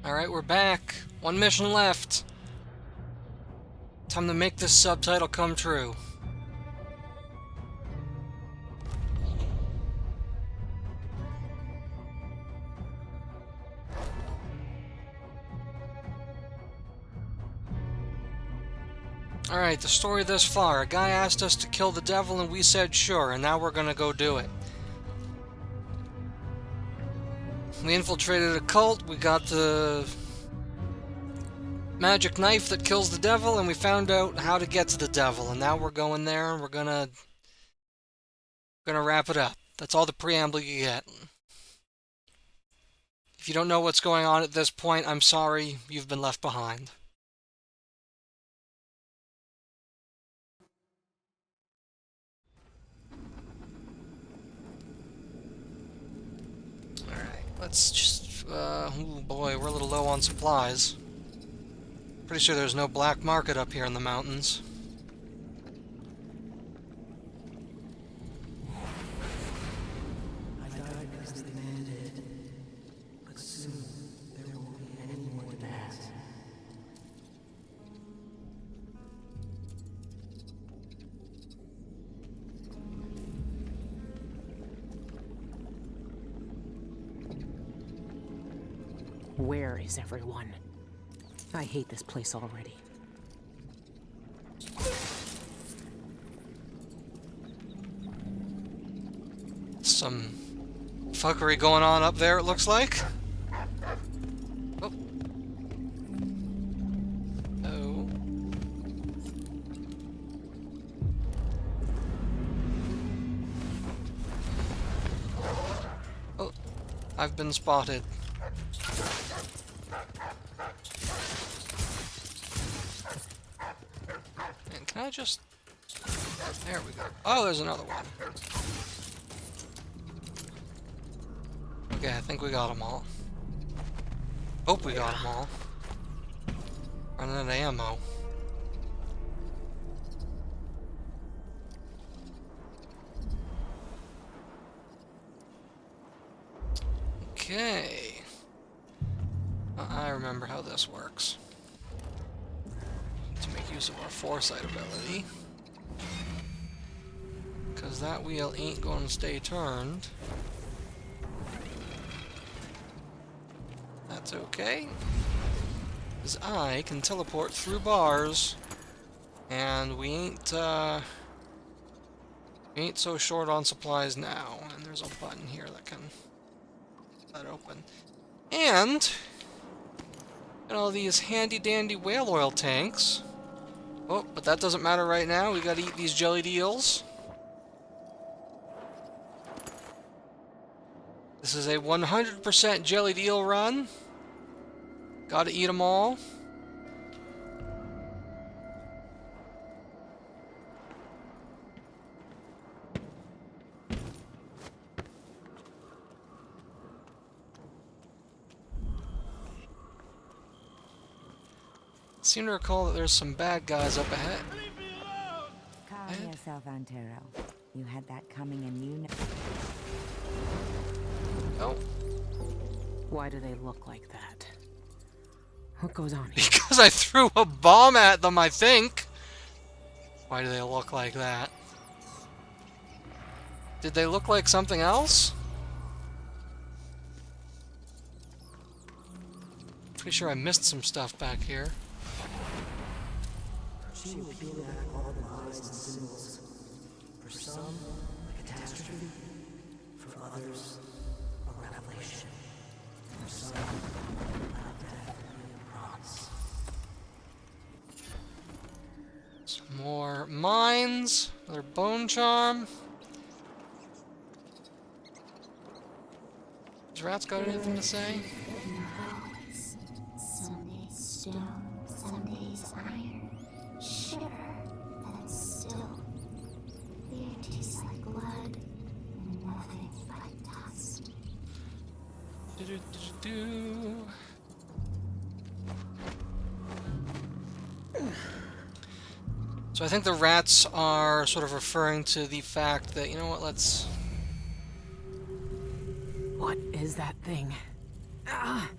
Alright, we're back. One mission left. Time to make this subtitle come true. Alright, the story thus far. A guy asked us to kill the devil and we said sure, and now we're gonna go do it. We infiltrated a cult, we got the magic knife that kills the devil, and we found out how to get to the devil, and now we're going there and we're gonna wrap it up. That's all the preamble you get. If you don't know what's going on at this point, I'm sorry, you've been left behind. Alright, let's just, oh boy, we're a little low on supplies. Pretty sure there's no black market up here in the mountains. I died because they demanded it, but soon there won't be any more demands. Where is everyone? I hate this place already. Some fuckery going on up there, it looks like. Oh. Oh. Oh. I've been spotted. And can I just... There we go. Oh, there's another one. Okay, I think we got them all. Hope we got them all. Running out of ammo. Okay. I remember how this works. To make use of our foresight ability. Because that wheel ain't going to stay turned. That's okay. Because I can teleport through bars. And we ain't so short on supplies now. And there's a button here that can let open. And all these handy dandy whale oil tanks. Oh, but that doesn't matter right now. We gotta eat these jellied eels. This is a 100% jellied eel run. Gotta eat them all. Seem to recall that there's some bad guys up ahead. Calm yourself, Antero. You had that coming and you know. Oh. Why do they look like that? What goes on here? Because I threw a bomb at them, I think. Why do they look like that? Did they look like something else? Pretty sure I missed some stuff back here. She will peel back all the lies and symbols. For some, a catastrophe. For others, a revelation. For some, loud death and promise. Some more mines. Another bone charm. Has Rats got anything to say? Some days stone, some days iron. Shiver, but still. The air tastes like blood, and nothing but dust. So I think the rats are sort of referring to the fact that, you know what, let's... What is that thing? Ah,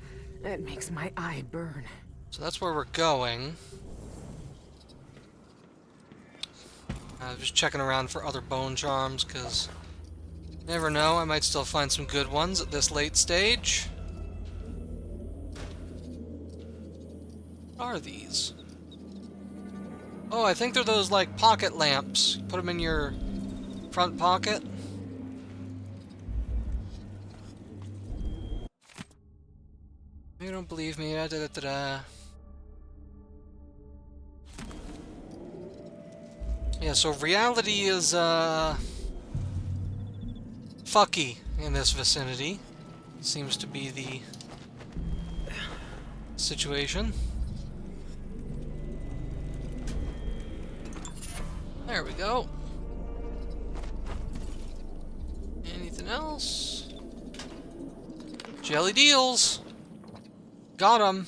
That makes my eye burn. So that's where we're going. Just checking around for other bone charms, because never know, I might still find some good ones at this late stage. What are these? Oh, I think they're those, like, pocket lamps. Put them in your front pocket. You don't believe me, da da da da. Yeah, so reality is, fucky in this vicinity. Seems to be the situation. There we go. Anything else? Jellied eels! Got 'em!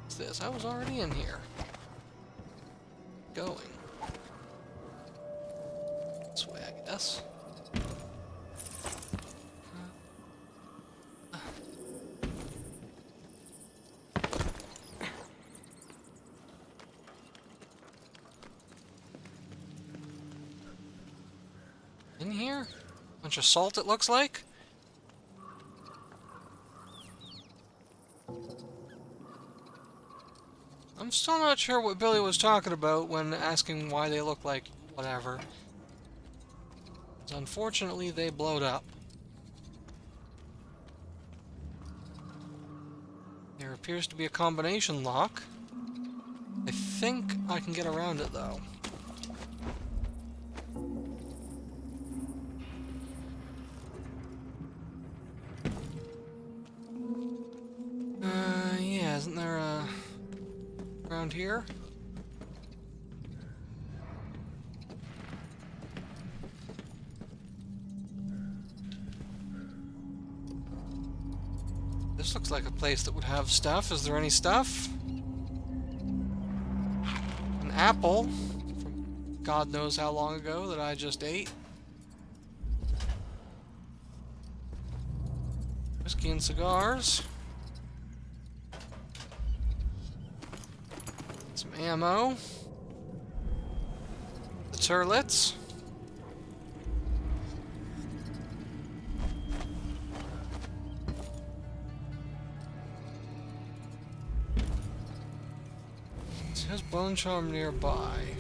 What's this? I was already in here. Going. This way, I guess. In here? Bunch of salt, it looks like. I'm still not sure what Billy was talking about when asking why they look like whatever. 'Cause unfortunately, they blowed up. There appears to be a combination lock. I think I can get around it, though. Yeah, isn't there a... around here? This looks like a place that would have stuff. Is there any stuff? An apple from God knows how long ago that I just ate. Whiskey and cigars. Some ammo. The turlets. There's bone charm nearby.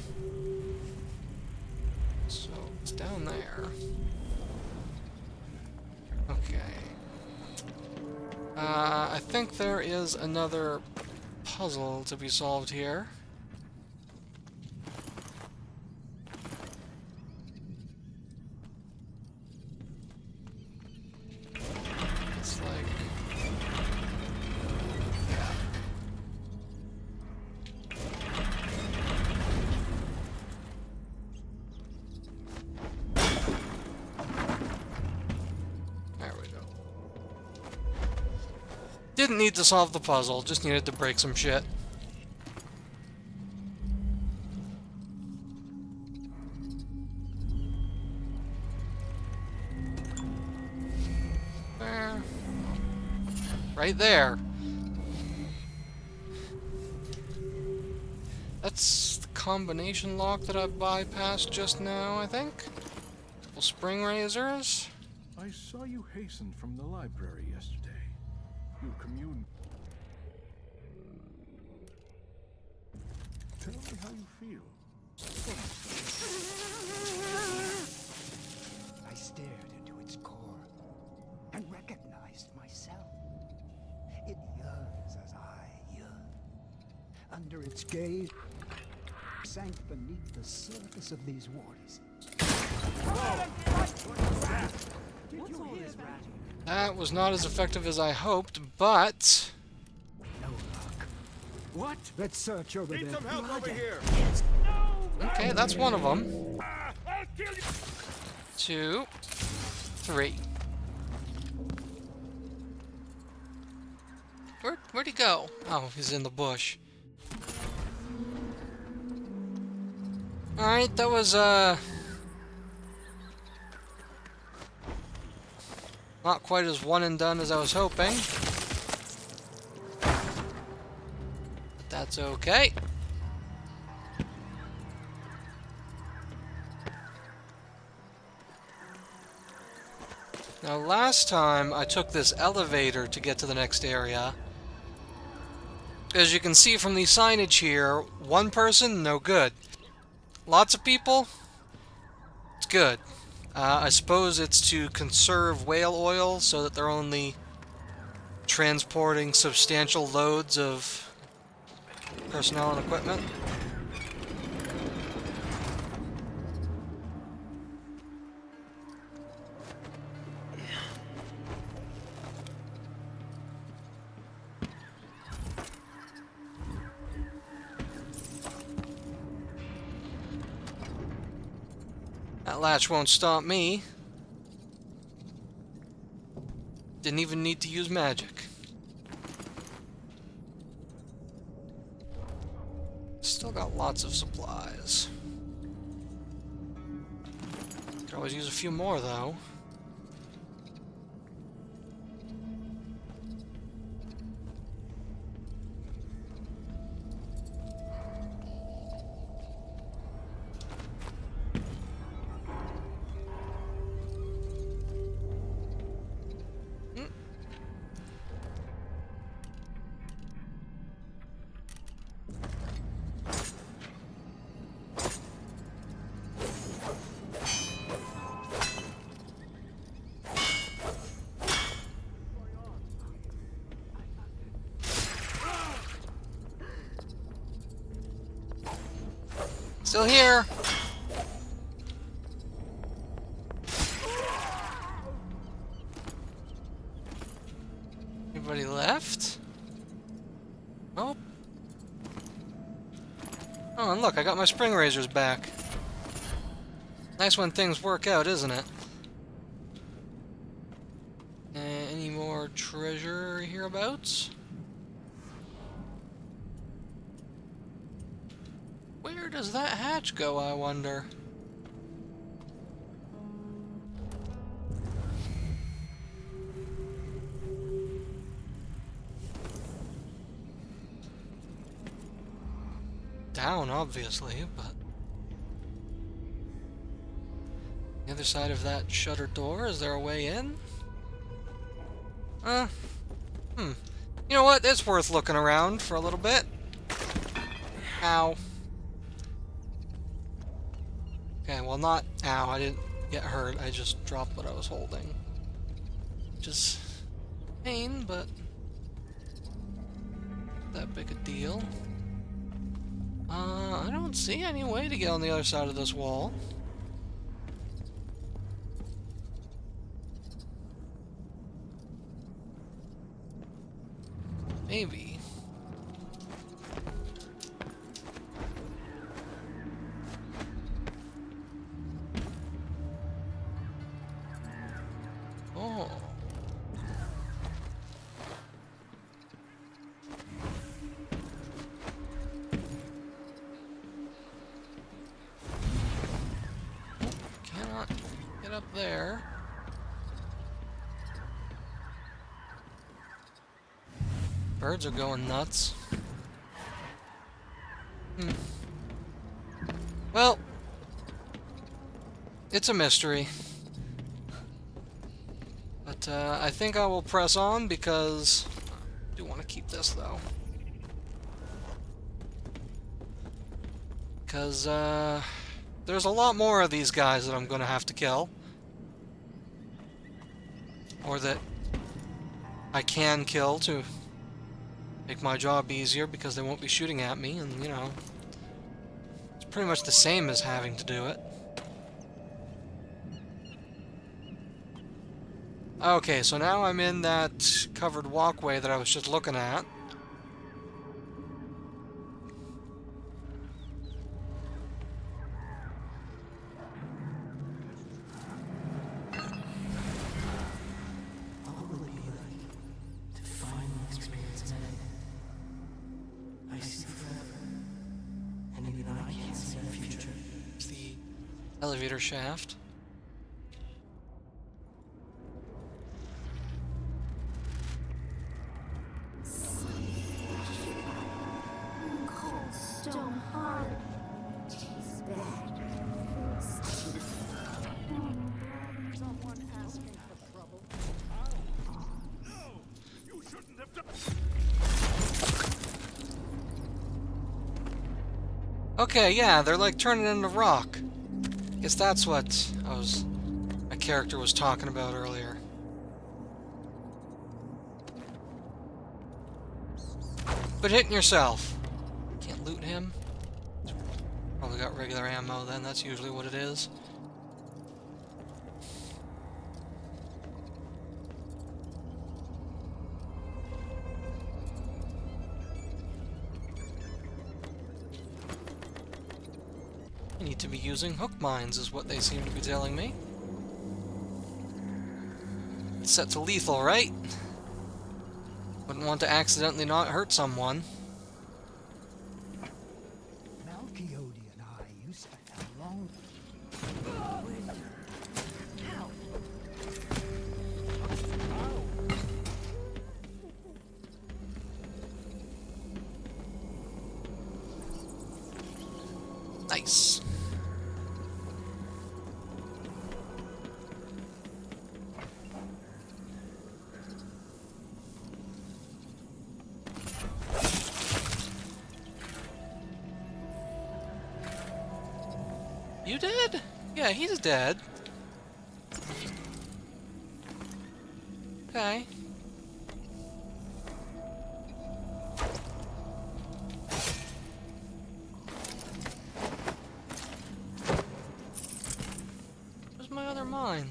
So it's down there. Okay. I think there is another puzzle to be solved here. It's like... There we go. Didn't need to solve the puzzle, just needed to break some shit. There. Right there. That's the combination lock that I bypassed just now, I think. Couple spring razors. I saw you hasten from the library yesterday. You commune. Tell me how you feel. I stared into its core and recognized myself. It yearns as I yearn. Under its gaze, sank beneath the surface of these waters. That was not as effective as I hoped, but... No luck. What? Let's search over there. Some help over here. Okay, that's one of them. 2, 3. Where'd he go? Oh, he's in the bush. Alright, that was, not quite as one and done as I was hoping. But that's okay. Now, last time I took this elevator to get to the next area. As you can see from the signage here, one person, no good. Lots of people, it's good. I suppose it's to conserve whale oil so that they're only transporting substantial loads of personnel and equipment. That latch won't stop me. Didn't even need to use magic. Still got lots of supplies. Could always use a few more, though. Still here! Anybody left? Oh. Oh, and look, I got my spring razors back. Nice when things work out, isn't it? Any more treasure hereabouts? Where does that hatch go, I wonder? Down, obviously, but... the other side of that shuttered door, is there a way in? You know what? It's worth looking around for a little bit. Ow. Okay, well not ow, I didn't get hurt, I just dropped what I was holding. Which is pain, but not that big a deal. I don't see any way to get on the other side of this wall. Maybe. Oh. Cannot get up there. Birds are going nuts. Well, it's a mystery. But I think I will press on because I do want to keep this though. Because there's a lot more of these guys that I'm going to have to kill. Or that I can kill to make my job easier because they won't be shooting at me, and you know, it's pretty much the same as having to do it. Okay, so now I'm in that covered walkway that I was just looking at. What will it be like to finally experience an end? I see forever, and even I can't see the future. Elevator shaft. Cold stone hard. Tastes bad. Someone asking for trouble. You shouldn't have done. Okay, yeah, they're like turning into rock. Guess that's what my character was talking about earlier. But hitting yourself. Can't loot him. Probably got regular ammo then, that's usually what it is. I need to be using hook mines, is what they seem to be telling me. It's set to lethal, right? Wouldn't want to accidentally not hurt someone. Malchiodi and I used to have long. Nice. You did? Yeah, he's dead. Okay. Where's my other mine?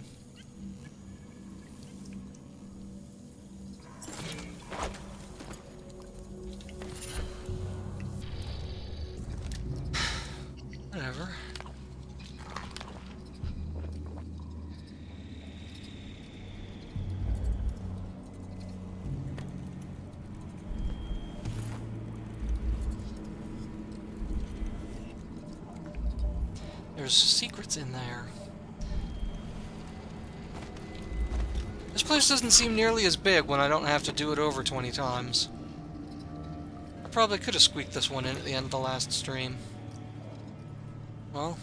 Whatever. There's secrets in there. This place doesn't seem nearly as big when I don't have to do it over 20 times. I probably could have squeaked this one in at the end of the last stream. Well.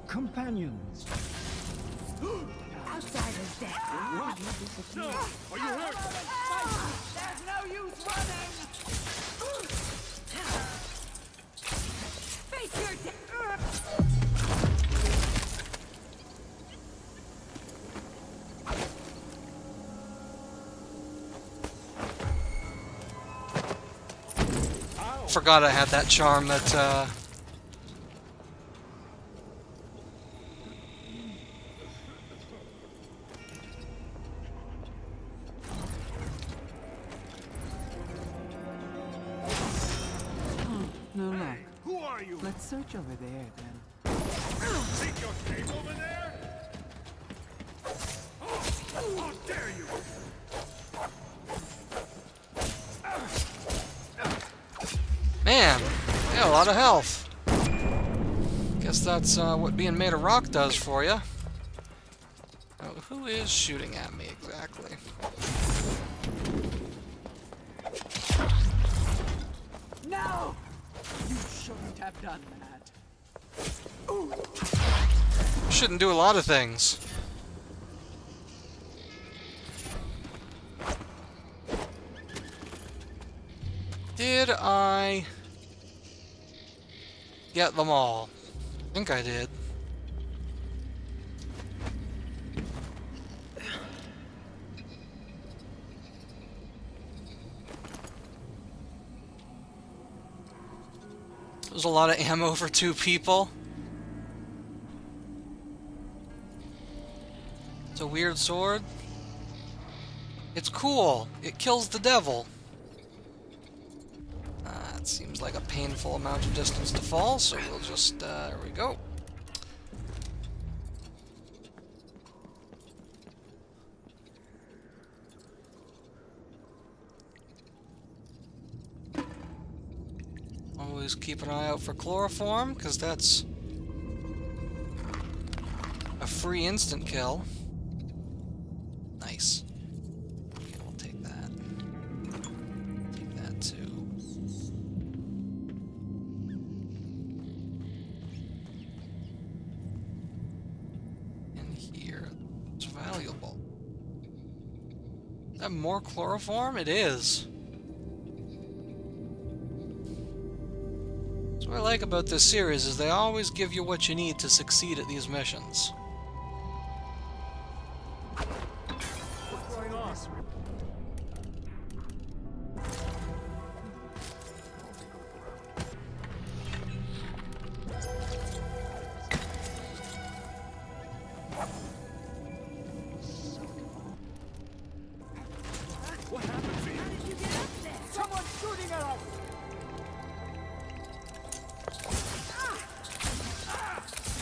Companions. Outsiders dead. What? No! Are you hurt? There's no use running! Face your Forgot I had that charm that, No luck. Who are you? Let's search over there, then. Think you're safe over there? How dare you! Man, they got a lot of health. Guess that's what being made of rock does for you. Oh, who is shooting at me exactly? No! You shouldn't have done that. Shouldn't do a lot of things. Did I get them all? I think I did. There's a lot of ammo for 2 people. It's a weird sword. It's cool. It kills the devil. It seems like a painful amount of distance to fall, so we'll just, there we go. Always keep an eye out for chloroform, because that's free instant kill. Nice. Okay, we'll take that. Take that too. And here, it's valuable. Is that more chloroform? It is. What I like about this series is they always give you what you need to succeed at these missions. What's going on? What happened to you? How did you get up there? Someone's shooting at us!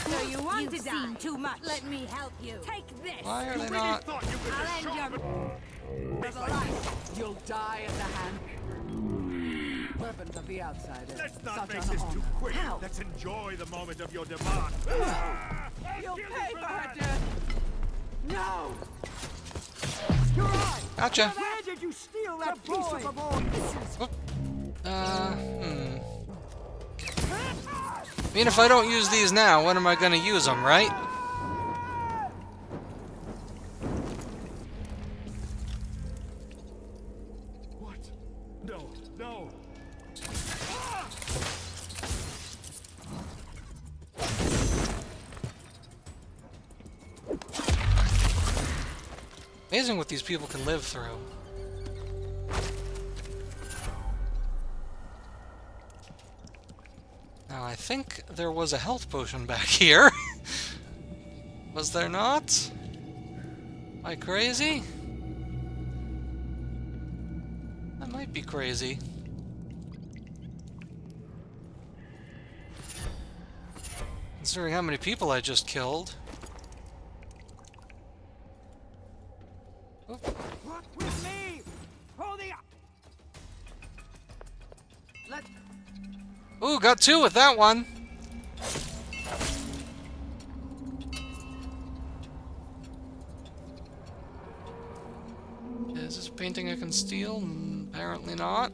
So you want to die? Too much. Let me help you. Take this. Why are they Really not? thought you could I'll just end shove your it? life. You'll die at the hand. Weapons of the outsider. Let's not Such make an this too honor. quick. How? Let's enjoy the moment of your demise. You'll pay for her death. No! You're right. Gotcha. Where did you steal that piece of the boy? I mean, if I don't use these now, when am I gonna use them, right? What? No, no. Amazing what these people can live through. Now, I think there was a health potion back here. Was there not? Am I crazy? I might be crazy. Considering how many people I just killed. Oop. What with me? Holding up. Let Ooh, got two with that one. Is this a painting I can steal? Apparently not.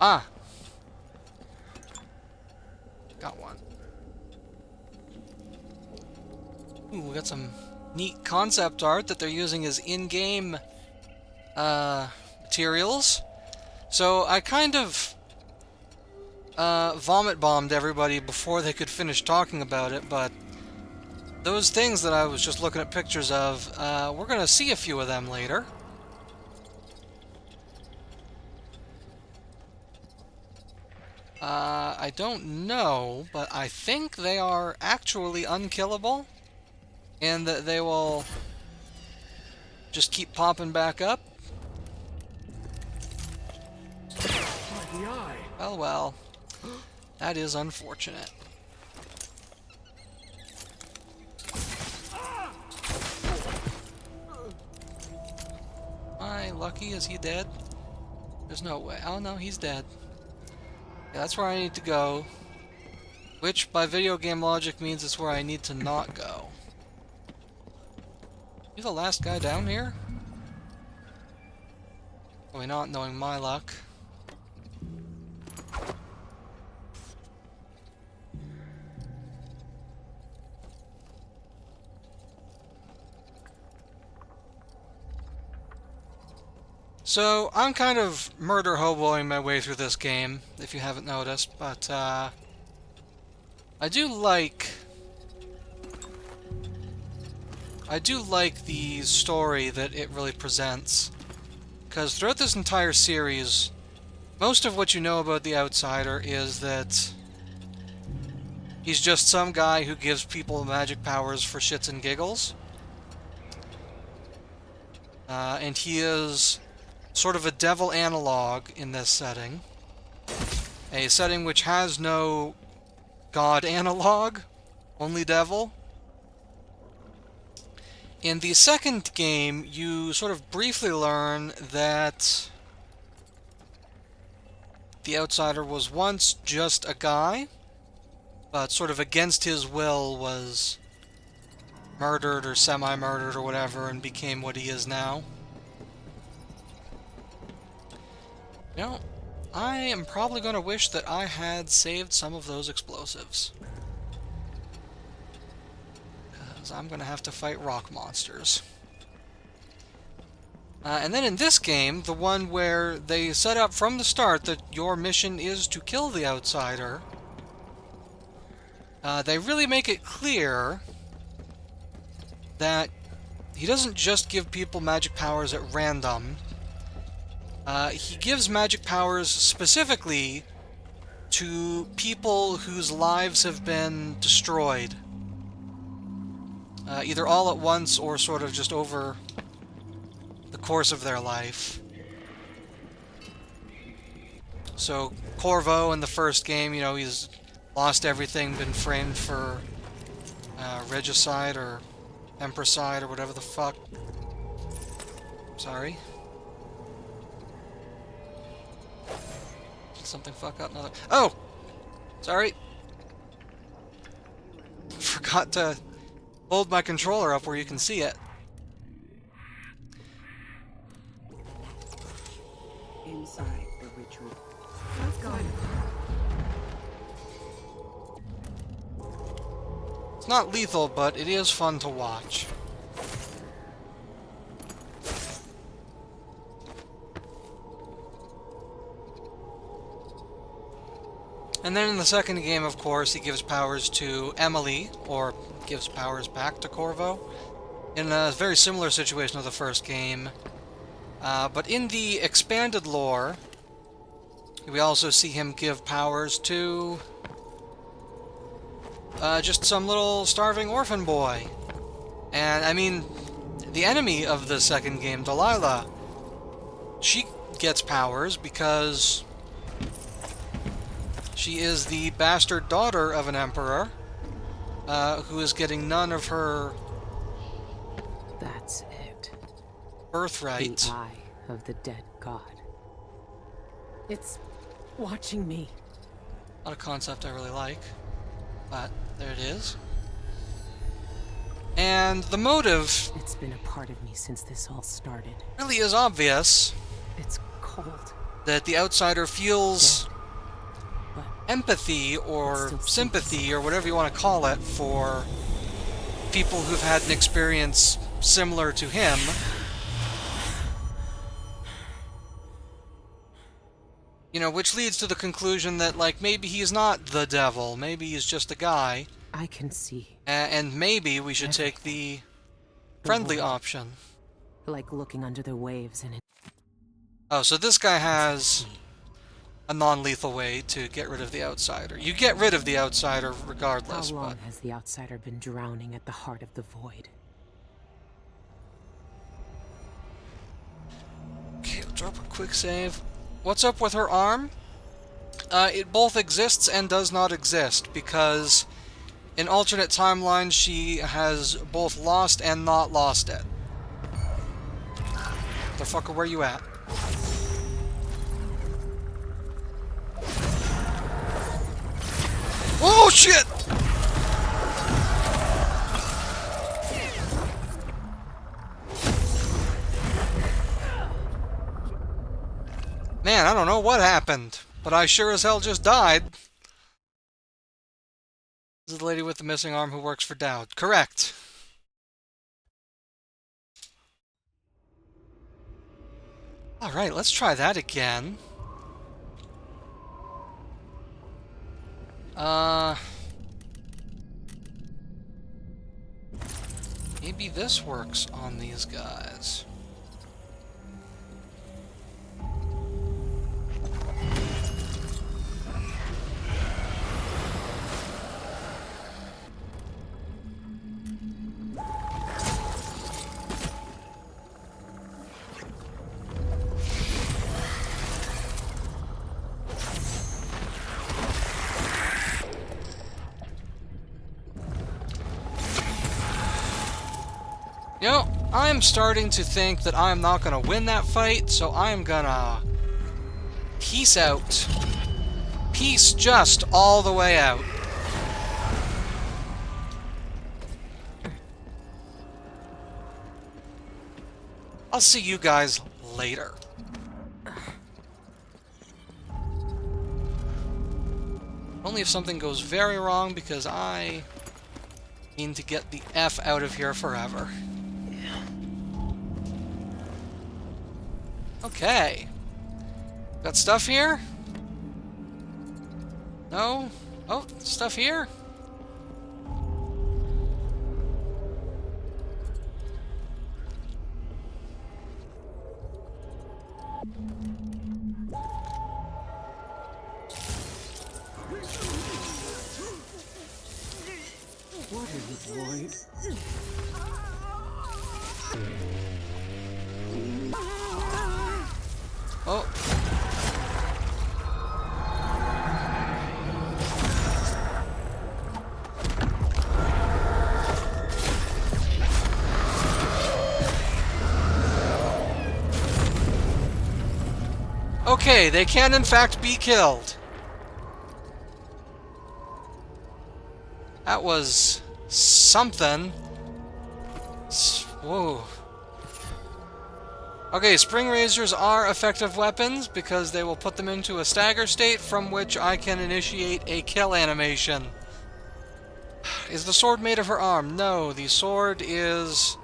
Ah! Got one. Ooh, we got some neat concept art that they're using as in-game materials. So I kind of vomit bombed everybody before they could finish talking about it, but those things that I was just looking at pictures of, we're gonna see a few of them later. I don't know, but I think they are actually unkillable, and that they will just keep popping back up. The eye. Well, well. That is unfortunate. My lucky, is he dead? There's no way. Oh no, he's dead. Yeah, that's where I need to go. Which, by video game logic, means it's where I need to not go. You the last guy down here? Probably not, knowing my luck. So, I'm kind of murder hoboing my way through this game, if you haven't noticed, but, I do like the story that it really presents. Because throughout this entire series, most of what you know about the Outsider is that he's just some guy who gives people magic powers for shits and giggles. And he is sort of a devil analog in this setting. A setting which has no god analog, only devil. In the second game, you sort of briefly learn that the Outsider was once just a guy but sort of against his will was murdered or semi-murdered or whatever and became what he is now. You know, I am probably going to wish that I had saved some of those explosives. Because I'm going to have to fight rock monsters. And then in this game, the one where they set up from the start that your mission is to kill the outsider, they really make it clear that he doesn't just give people magic powers at random. He gives magic powers specifically to people whose lives have been destroyed. Either all at once or sort of just over the course of their life. So, Corvo in the first game, you know, he's lost everything, been framed for regicide or empresside or whatever the fuck. Sorry. Did something fuck up another... Oh! Sorry. Forgot to hold my controller up where you can see it. Inside the ritual. Let's go. It's not lethal, but it is fun to watch. And then in the second game, of course, he gives powers to Emily, or gives powers back to Corvo, in a very similar situation to the first game. But in the expanded lore, we also see him give powers to just some little starving orphan boy. And, I mean, the enemy of the second game, Delilah, she gets powers because she is the bastard daughter of an emperor who is getting none of her That's it. birthright. The eye of the dead god. It's watching me. Not a concept I really like, but there it is. And the motive It's been a part of me since this all started. really is obvious, It's cold. that the outsider feels But empathy or Still seems- sympathy or whatever you want to call it for people who've had an experience similar to him. You know, which leads to the conclusion that, like, maybe he's not the devil, maybe he's just a guy, I can see. and maybe we should take the friendly option. Like looking under the waves and Oh, so this guy has a non-lethal way to get rid of the outsider. You get rid of the outsider how regardless, long but... has the outsider been drowning at the heart of the void? Okay, we'll drop a quick save. What's up with her arm? It both exists and does not exist, because in alternate timelines she has both lost and not lost it. Motherfucker, where you at? Oh, shit! Man, I don't know what happened, but I sure as hell just died. This is the lady with the missing arm who works for Dowd. Correct. Alright, let's try that again. Maybe this works on these guys. You know, I'm starting to think that I'm not gonna win that fight, so I'm gonna peace out. Peace just all the way out. I'll see you guys later. Only if something goes very wrong, because I need to get the F out of here forever. Okay. Got stuff here? No? Oh, stuff here? What is it, Void? Oh. Okay, they can in fact be killed. That was something. Whoa. Okay, spring razors are effective weapons because they will put them into a stagger state from which I can initiate a kill animation. Is the sword made of her arm? No, the sword is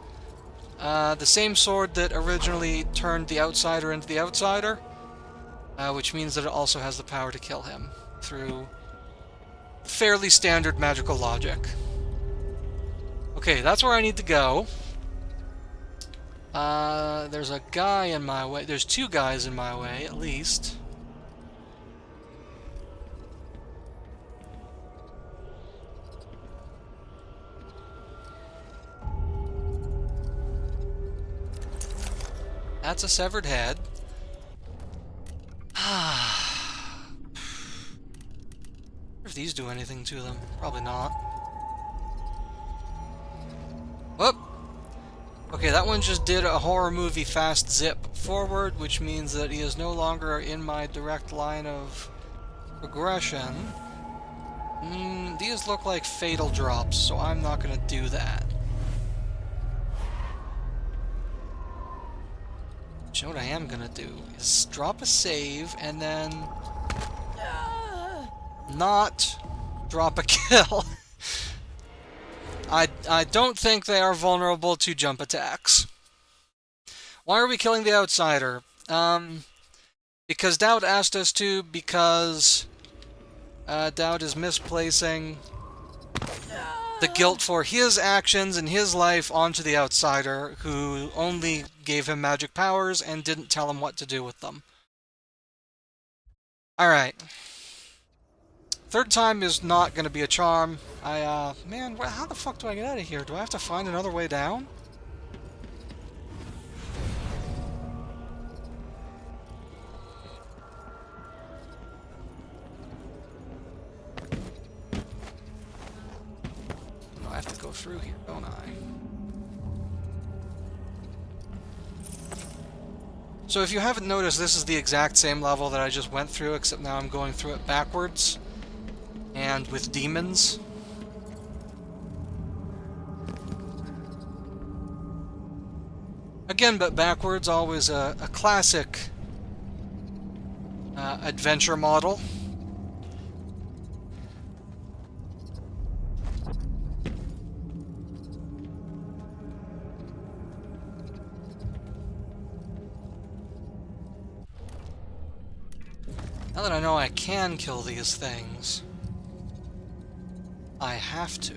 the same sword that originally turned the outsider into the outsider, which means that it also has the power to kill him through fairly standard magical logic. Okay, that's where I need to go. There's a guy in my way. There's two guys in my way, at least. That's a severed head. If these do anything to them. Probably not. Whoop! Okay, that one just did a horror movie fast zip forward, which means that he is no longer in my direct line of progression. These look like fatal drops, so I'm not gonna do that. But you know what I am gonna do? Is drop a save, and then not drop a kill. I don't think they are vulnerable to jump attacks. Why are we killing the outsider? Because Dowd asked us to, because Dowd is misplacing the guilt for his actions and his life onto the outsider, who only gave him magic powers and didn't tell him what to do with them. Alright. Third time is not going to be a charm. Man, how the fuck do I get out of here? Do I have to find another way down? I have to go through here, don't I? So if you haven't noticed, this is the exact same level that I just went through, except now I'm going through it backwards. And with demons. Again, but backwards, always a classic adventure model. Now that I know I can kill these things, I have to.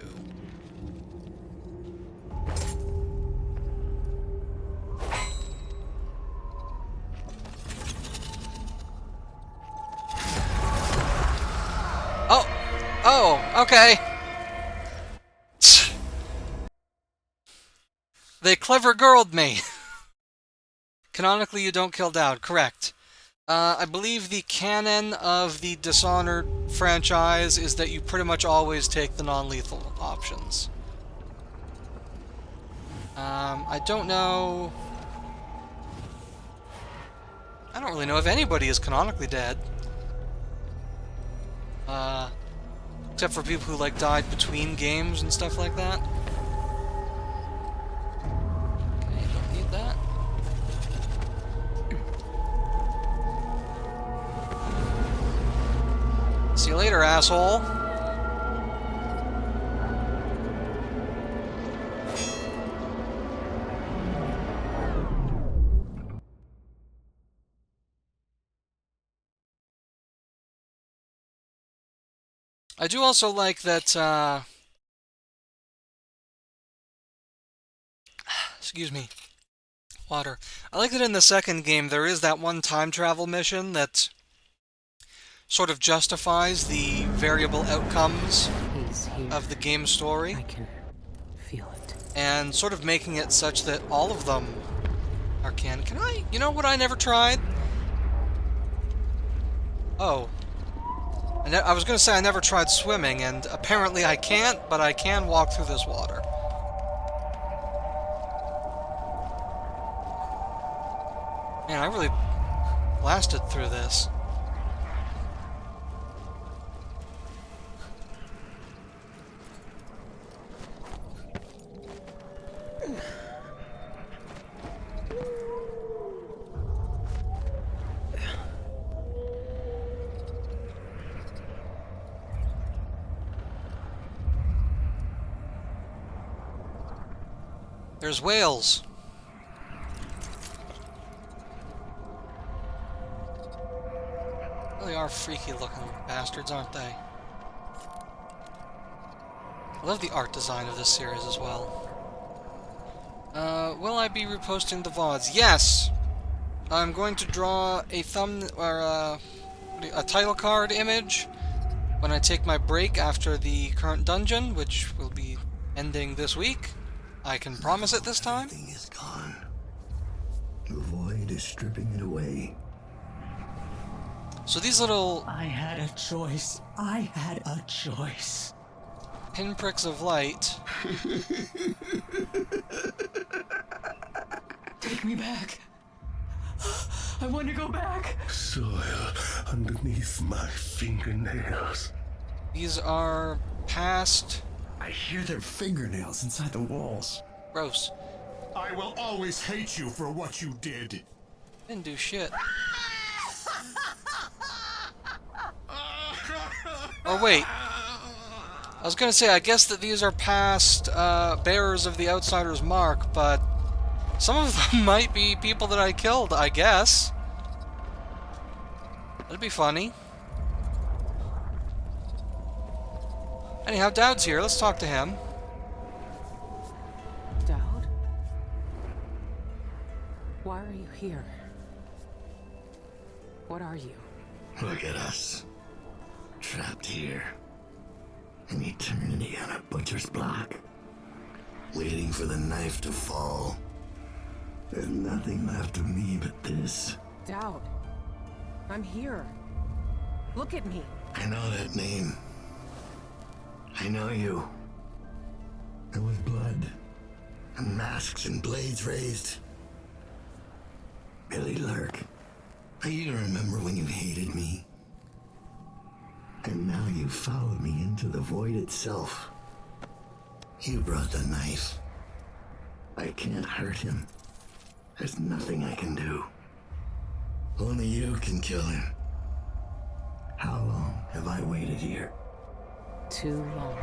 Oh, okay. They clever girled me. Canonically, you don't kill Dowd, correct. I believe the canon of the Dishonored franchise is that you pretty much always take the non-lethal options. I don't know... I don't really know if anybody is canonically dead. Except for people who, like, died between games and stuff like that. Okay, don't need that. See you later, asshole. I do also like that, excuse me, water. I like that in the second game there is that one time travel mission that sort of justifies the variable outcomes He's here. of the game story. I can feel it. And sort of making it such that all of them are canon. Can I? You know what I never tried? Oh. I was going to say I never tried swimming, and apparently I can't, but I can walk through this water. Man, I really blasted through this. There's whales. Really are freaky looking bastards, aren't they? I love the art design of this series as well. Will I be reposting the VODs? Yes! I'm going to draw a a title card image when I take my break after the current dungeon, which will be ending this week. I can promise it this time. Everything is gone. The void is stripping it away. So these little I had a choice. I had a choice. pinpricks of light. Take me back. I want to go back. Soil underneath my fingernails. These are past... I hear their fingernails inside the walls. Gross. I will always hate you for what you did. Didn't do shit. Or wait. I was gonna say, I guess that these are past bearers of the Outsider's mark, but some of them might be people that I killed, I guess. That'd be funny. Anyhow, Dowd's here. Let's talk to him. Dowd? Why are you here? What are you? Look at us. Trapped here. An eternity on a butcher's block. Waiting for the knife to fall. There's nothing left of me but this. Dowd. I'm here. Look at me. I know that name. I know you. There was blood. And masks and blades raised. Billy Lurk. I even remember when you hated me. And now you followed me into the void itself. You brought the knife. I can't hurt him. There's nothing I can do. Only you can kill him. How long have I waited here? Too long.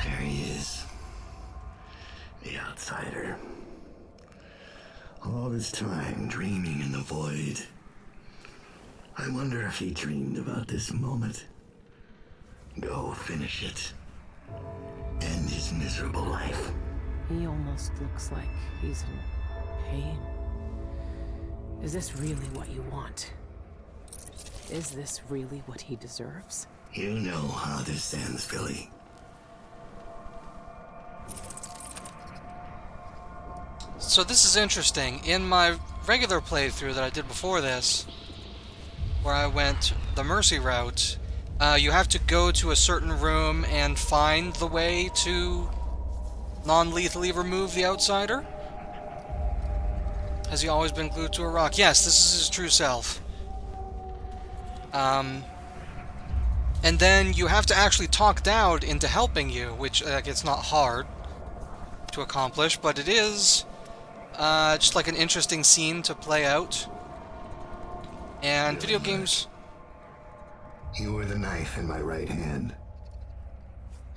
There he is. The outsider. All this time dreaming in the void. I wonder if he dreamed about this moment. Go finish it. End his miserable life. He almost looks like he's in pain. Is this really what you want? Is this really what he deserves? You know how this ends, Billy. So this is interesting. In my regular playthrough that I did before this, where I went the Mercy route, you have to go to a certain room and find the way to non-lethally remove the Outsider. Has he always been glued to a rock? Yes, this is his true self. And then you have to actually talk Dowd into helping you, which it's not hard to accomplish, but it is just like an interesting scene to play out. And video games... You were the knife in my right hand.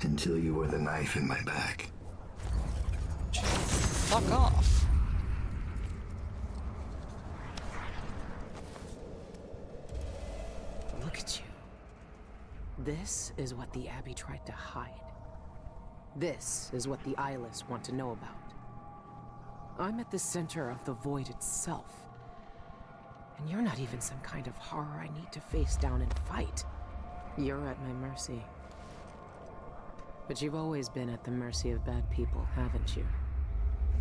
Until you were the knife in my back. Fuck off. Look at you. This is what the Abbey tried to hide. This is what the eyeless want to know about. I'm at the center of the void itself. And you're not even some kind of horror I need to face down and fight. You're at my mercy. But you've always been at the mercy of bad people, haven't you?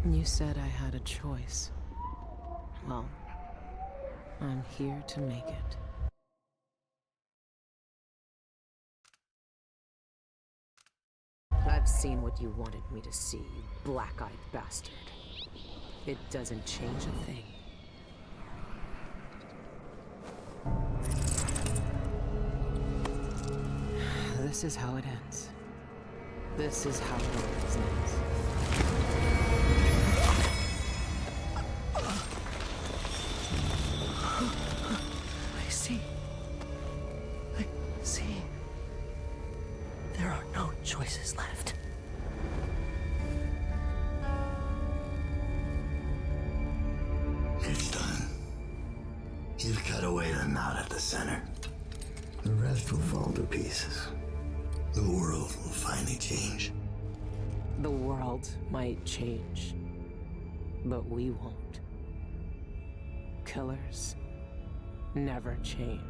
You said I had a choice. Well, I'm here to make it. I've seen what you wanted me to see, you black-eyed bastard. It doesn't change a thing. This is how it ends. This is how it always ends. I see. I see. There are no choices left. It's done. You've cut away the knot at the center. The rest will fall to pieces. The world will finally change. The world might change, but we won't. Killers never change.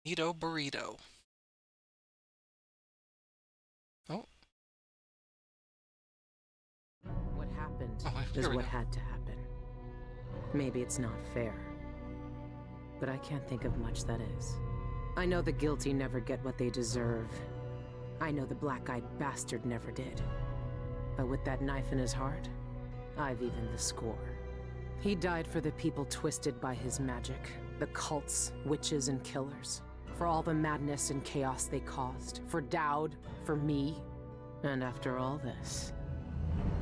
Burrito. Oh. What happened Here is we what go. had to happen. Maybe it's not fair, but I can't think of much that is. I know the guilty never get what they deserve. I know the black-eyed bastard never did. But with that knife in his heart, I've evened the score. He died for the people twisted by his magic, the cults, witches, and killers. For all the madness and chaos they caused. For Dowd, for me. And after all this,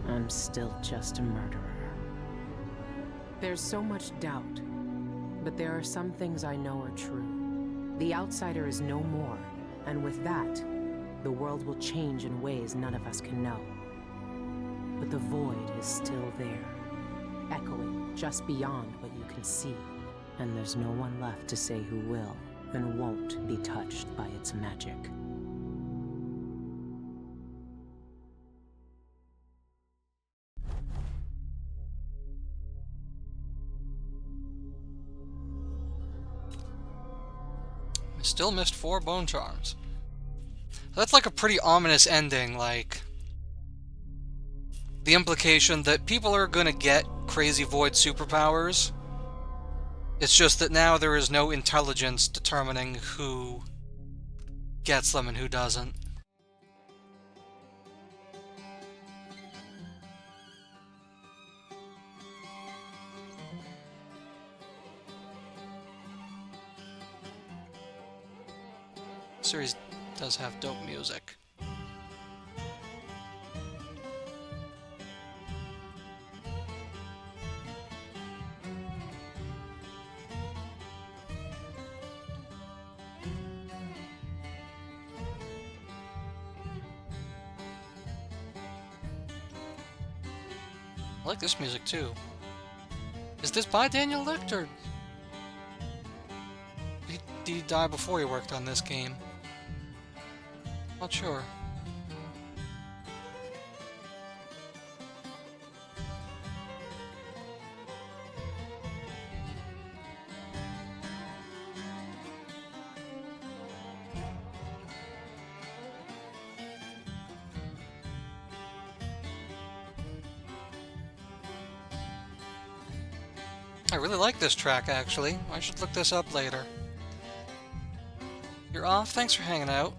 I'm still just a murderer. There's so much doubt, but there are some things I know are true. The outsider is no more, and with that, the world will change in ways none of us can know. But the void is still there, echoing just beyond what you can see. And there's no one left to say who will and won't be touched by its magic. Still missed 4 bone charms. That's like a pretty ominous ending, like the implication that people are gonna get crazy void superpowers. It's just that now there is no intelligence determining who gets them and who doesn't. The series does have dope music. I like this music too. Is this by Daniel Licht, or did he die before he worked on this game? Not sure. I really like this track, actually. I should look this up later. You're off? Thanks for hanging out.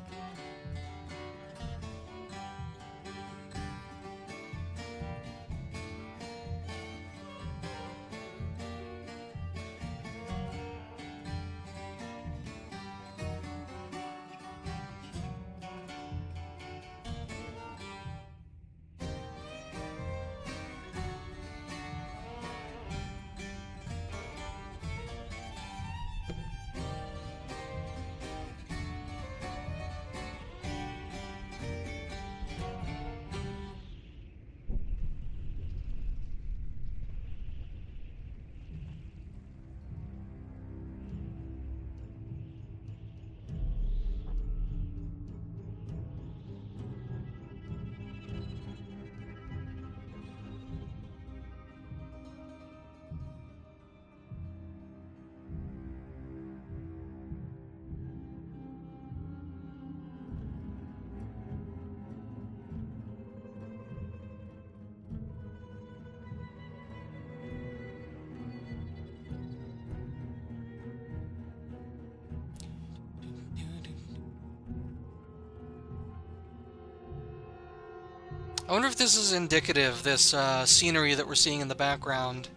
I wonder if this is indicative, this scenery that we're seeing in the background,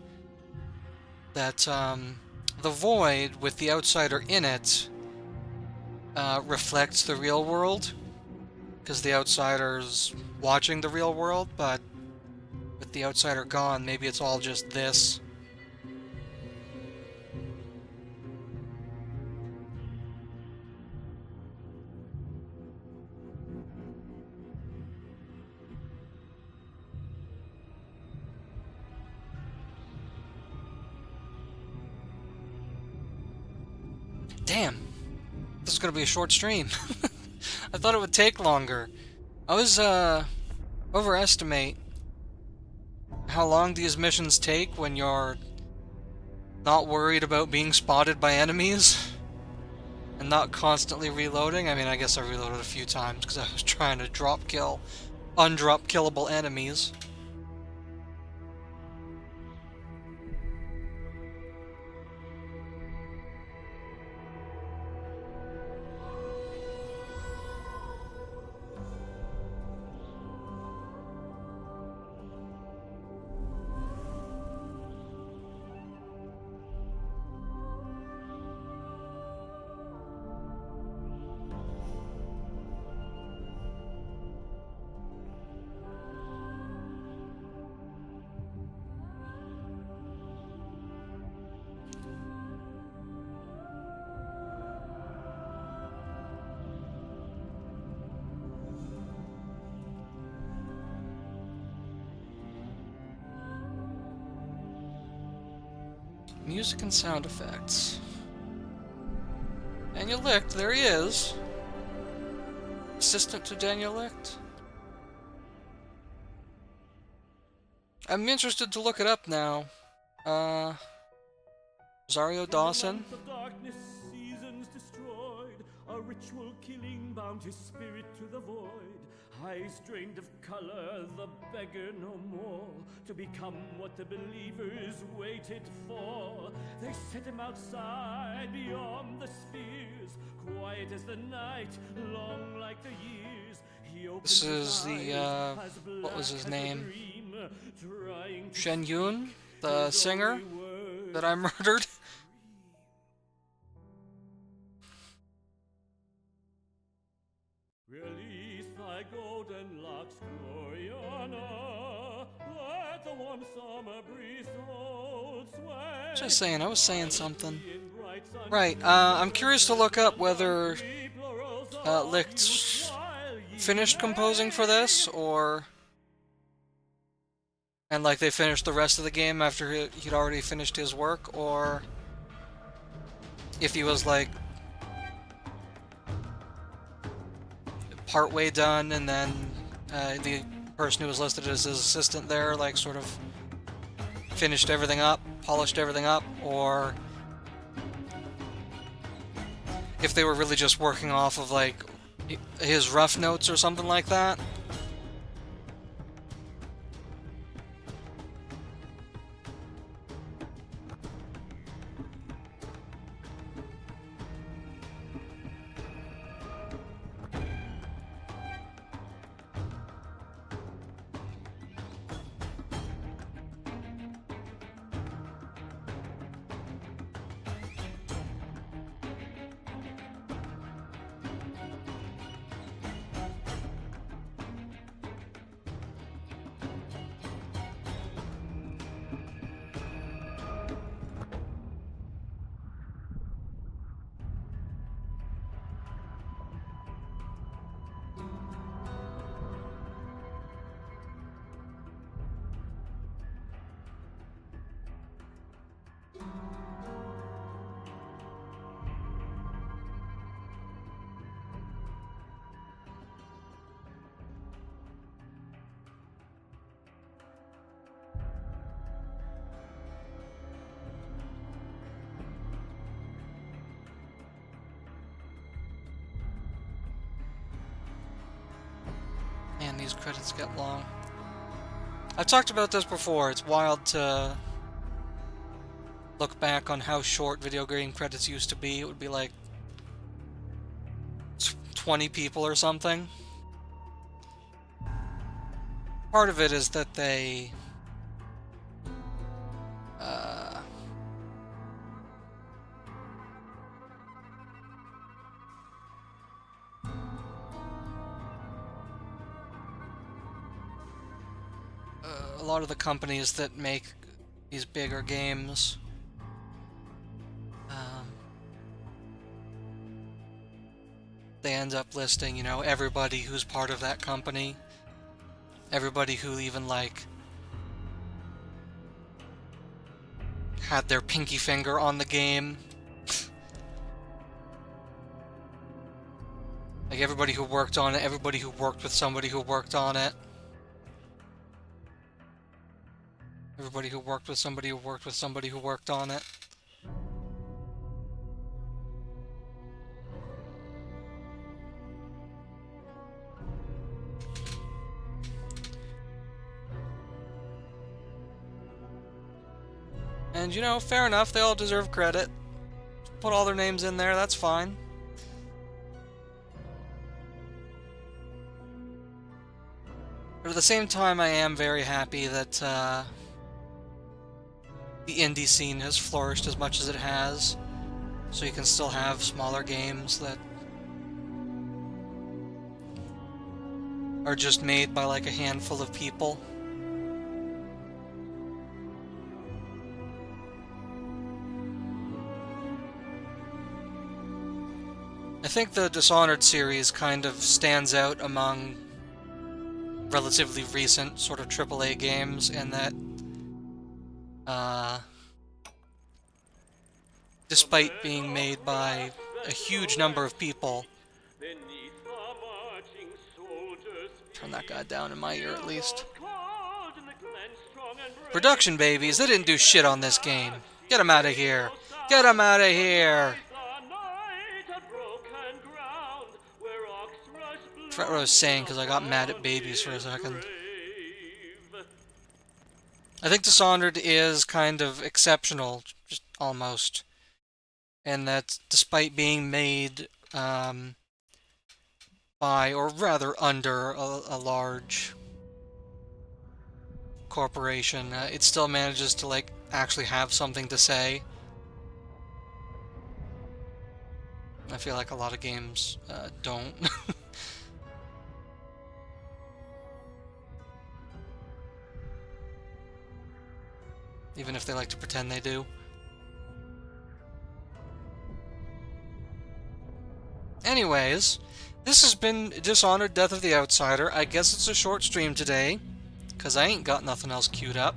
that the void with the outsider in it reflects the real world, because the outsider's watching the real world, but with the outsider gone, maybe it's all just this. Damn, this is gonna be a short stream. I thought it would take longer. I was overestimate how long these missions take when you're not worried about being spotted by enemies and not constantly reloading. I mean, I guess I reloaded a few times because I was trying to drop kill undrop killable enemies. Music and sound effects. Daniel Licht, there he is. Assistant to Daniel Licht. I'm interested to look it up now. Rosario Dawson. Darkness, seasons destroyed, a ritual killing bound his spirit to the void. Eyes drained of color, the beggar no more, to become what the believers waited for. They set him outside, beyond the spheres, quiet as the night, long like the years. This is the, what was his name? Shen Yun, the singer that I murdered. Release thy golden locks, Gloriana. Let the warm summer breeze hold sway. Just saying, I was saying something. Right, I'm curious to look up whether Licht finished composing for this, or... and like they finished the rest of the game after he'd already finished his work, or if he was like partway done and then the person who was listed as his assistant there like sort of finished everything up, polished everything up, or if they were really just working off of like his rough notes or something like that. Man, these credits get long. I've talked about this before. It's wild to look back on how short video game credits used to be. It would be like 20 people or something. part of it is that they a lot of the companies that make these bigger games they end up listing, you know, everybody who's part of that company, everybody who even like had their pinky finger on the game. Like everybody who worked on it, everybody who worked with somebody who worked on it. Everybody who worked with somebody who worked with somebody who worked on it. And, you know, fair enough, they all deserve credit. Put all their names in there, that's fine. But at the same time, I am very happy that the indie scene has flourished as much as it has. So you can still have smaller games that are just made by like a handful of people. I think the Dishonored series kind of stands out among relatively recent sort of AAA games in that despite being made by a huge number of people, turn that guy down in my ear at least. Production babies, they didn't do shit on this game. Get them out of here. Get them out of here. I forgot what I was saying because I got mad at babies for a second. I think Dishonored is kind of exceptional, just almost. And that despite being made by, or rather under, a large corporation, it still manages to, like, actually have something to say. I feel like a lot of games don't. Even if they like to pretend they do. Anyways, this has been Dishonored Death of the Outsider. I guess it's a short stream today, because I ain't got nothing else queued up.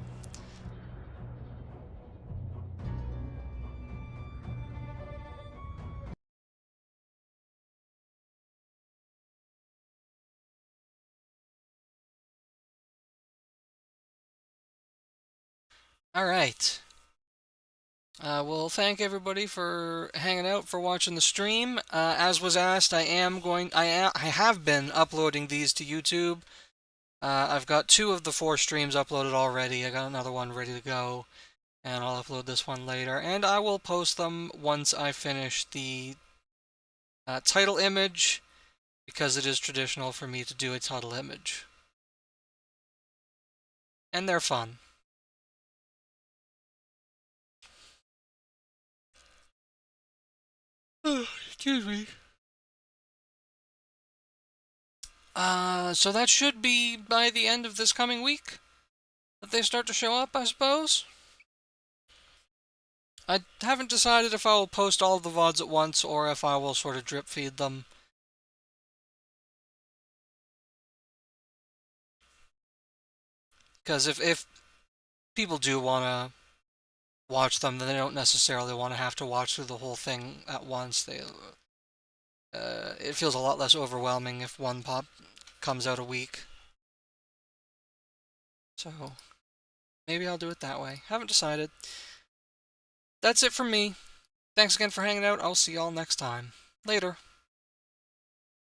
Alright. Well, thank everybody for hanging out, for watching the stream. As was asked, I have been uploading these to YouTube. I've got 2 of the 4 streams uploaded already. I got another one ready to go, and I'll upload this one later. And I will post them once I finish the title image, because it is traditional for me to do a title image. And they're fun. Excuse me. So that should be by the end of this coming week that they start to show up, I suppose. I haven't decided if I will post all of the VODs at once or if I will sort of drip feed them. Because if people do want to watch them, then they don't necessarily want to have to watch through the whole thing at once. It feels a lot less overwhelming if one pop comes out a week. So, maybe I'll do it that way. Haven't decided. That's it from me. Thanks again for hanging out. I'll see y'all next time. Later.